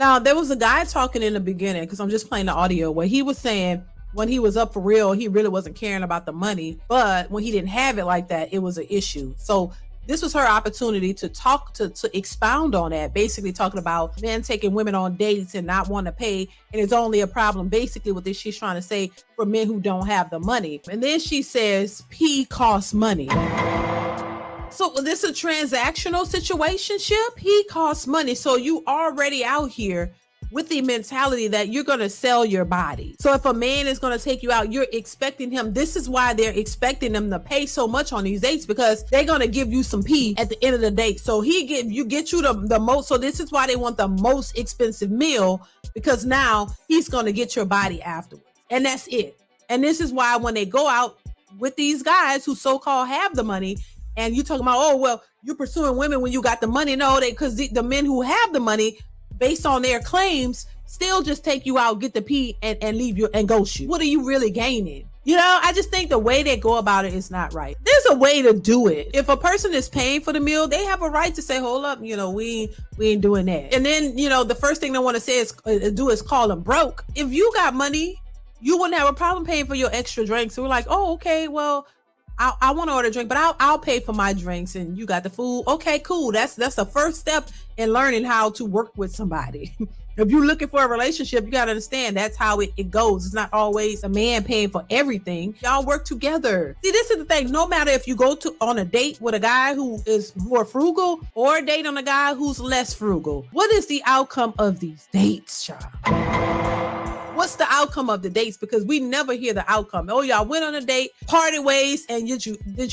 Now, there was a guy talking in the beginning, because I'm just playing the audio, where he was saying when he was up for real, he really wasn't caring about the money. But when he didn't have it like that, it was an issue. So this was her opportunity to talk, to expound on that, basically talking about men taking women on dates and not wanting to pay. And it's only a problem basically with this. She's trying to say for men who don't have the money. And then she says, P costs money. So this is a transactional situationship. He costs money. So you already out here with the mentality that you're going to sell your body. So if a man is going to take you out, you're expecting him. This is why they're expecting them to pay so much on these dates, because they're going to give you some P at the end of the date. So he get you the most. So this is why they want the most expensive meal, because now he's going to get your body afterwards. And that's it. And this is why when they go out with these guys who so-called have the money, and you talking about, oh, well, you're pursuing women when you got the money. No, because the men who have the money, based on their claims, still just take you out, get the P, and leave you and ghost you. What are you really gaining? You know, I just think the way they go about it is not right. There's a way to do it. If a person is paying for the meal, they have a right to say, hold up, we ain't doing that. And then, the first thing they want to say is call them broke. If you got money, you wouldn't have a problem paying for your extra drinks. So we're like, oh, okay, well, I want to order a drink, but I'll pay for my drinks and you got the food. Okay, cool. That's the first step in learning how to work with somebody. If you're looking for a relationship, you got to understand that's how it goes. It's not always a man paying for everything. Y'all work together. See, this is the thing. No matter if you go on a date with a guy who is more frugal or a date on a guy who's less frugal, what is the outcome of these dates, child? What's the outcome of the dates? Because we never hear the outcome. Oh, y'all went on a date, parted ways, and did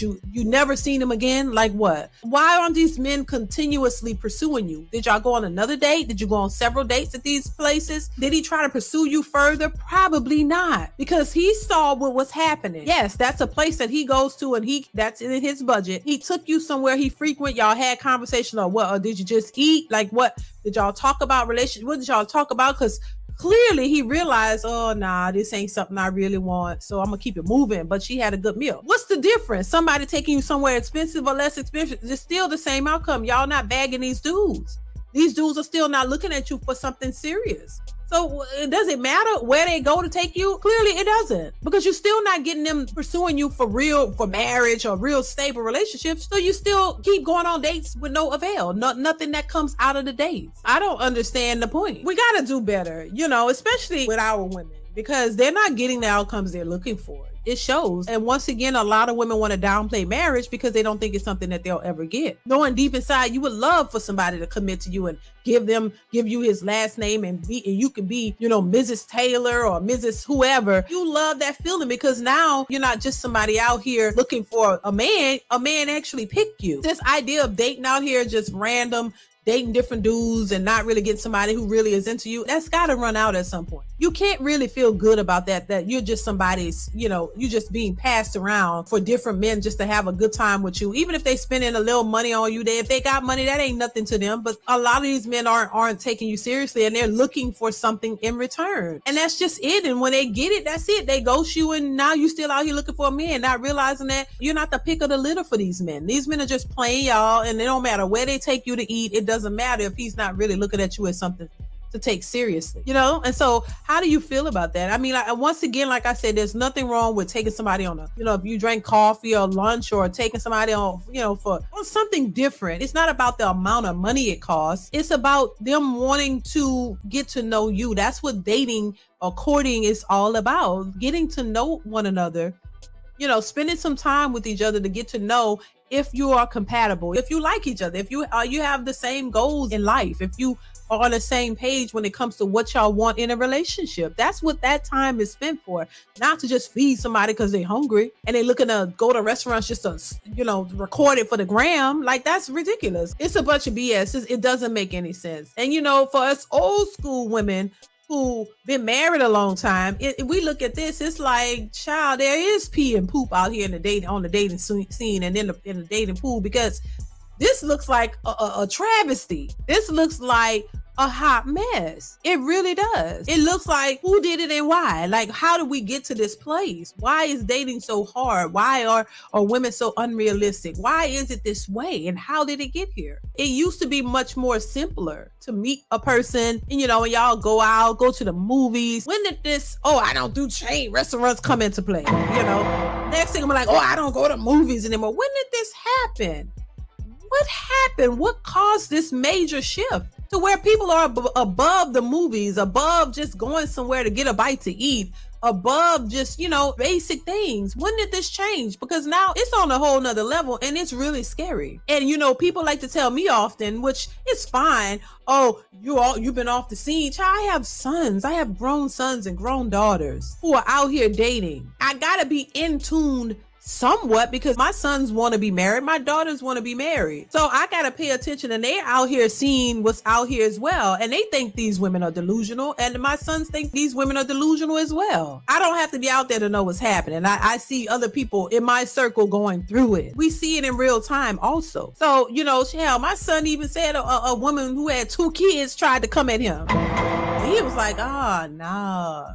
you never seen them again? Like what? Why aren't these men continuously pursuing you? Did y'all go on another date? Did you go on several dates at these places? Did he try to pursue you further? Probably not, because he saw what was happening. Yes, that's a place that he goes to, and that's in his budget. He took you somewhere he frequent. Y'all had conversation or what? Or did you just eat? Like what? Did y'all talk about relationship? What did y'all talk about? Because clearly he realized, oh, nah, this ain't something I really want, so I'm gonna keep it moving. But she had a good meal. What's the difference? Somebody taking you somewhere expensive or less expensive, it's still the same outcome. Y'all not bagging these dudes. These dudes are still not looking at you for something serious. So does it matter where they go to take you? Clearly it doesn't, because you're still not getting them pursuing you for marriage or real stable relationships. So you still keep going on dates with no avail, nothing that comes out of the dates. I don't understand the point. We got to do better, especially with our women, because they're not getting the outcomes they're looking for. It shows. And once again, a lot of women want to downplay marriage because they don't think it's something that they'll ever get. Knowing deep inside, you would love for somebody to commit to you and give you his last name and you can be, Mrs. Taylor or Mrs. whoever. You love that feeling, because now you're not just somebody out here looking for a man actually picked you. This idea of dating out here, just random, dating different dudes and not really getting somebody who really is into you, that's got to run out at some point. You can't really feel good about that you're just somebody's, you're just being passed around for different men just to have a good time with you. Even if they spending a little money on you, if they got money, that ain't nothing to them. But a lot of these men aren't taking you seriously, and they're looking for something in return. And that's just it. And when they get it, that's it. They ghost you, and now you still out here looking for a man, not realizing that you're not the pick of the litter for these men. These men are just playing y'all, and it don't matter where they take you to eat. It doesn't matter if he's not really looking at you as something to take seriously, And so how do you feel about that? I mean, once again, like I said, there's nothing wrong with taking somebody on if you drank coffee or lunch, or taking somebody on, for something different. It's not about the amount of money it costs. It's about them wanting to get to know you. That's what dating or courting is all about. Getting to know one another, spending some time with each other to get to know if you are compatible, if you like each other, if you have the same goals in life, if you are on the same page when it comes to what y'all want in a relationship. That's what that time is spent for. Not to just feed somebody because they're hungry and they looking to go to restaurants just to, record it for the gram. Like, that's ridiculous. It's a bunch of BS. It doesn't make any sense. And, for us old school women who been married a long time, we look at this, it's like, child, there is pee and poop out here on the dating scene and in the dating pool, because this looks like a travesty. This looks like a hot mess. It really does. It looks like who did it and why? Like, how did we get to this place? Why is dating so hard? Why are women so unrealistic? Why is it this way? And how did it get here? It used to be much more simpler to meet a person and, and y'all go out, go to the movies. When did this, I don't do chain restaurants come into play? Next thing I'm like, I don't go to movies anymore. When did this happen? What happened? What caused this major shift to where people are above the movies, above just going somewhere to get a bite to eat, above just, basic things? When did this change? Because now it's on a whole nother level and it's really scary. And, people like to tell me often, which is fine. You've been off the scene. Child, I have sons. I have grown sons and grown daughters who are out here dating. I gotta be in tune somewhat because my sons want to be married. My daughters want to be married. So I got to pay attention, and they're out here seeing what's out here as well. And they think these women are delusional. And my sons think these women are delusional as well. I don't have to be out there to know what's happening. I see other people in my circle going through it. We see it in real time also. So, hell, my son even said a woman who had 2 kids tried to come at him. He was like, nah.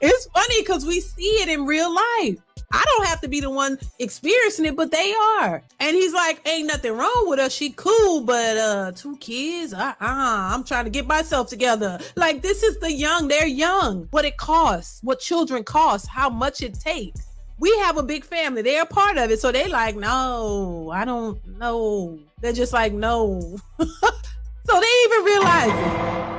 It's funny because we see it in real life. I don't have to be the one experiencing it, but they are. And he's like, ain't nothing wrong with her. She cool, but 2 kids? I'm trying to get myself together. Like, this is the young. They're young. What it costs, what children cost, how much it takes. We have a big family. They're a part of it. So they like, no, I don't know. They're just like, no. So they even realize it.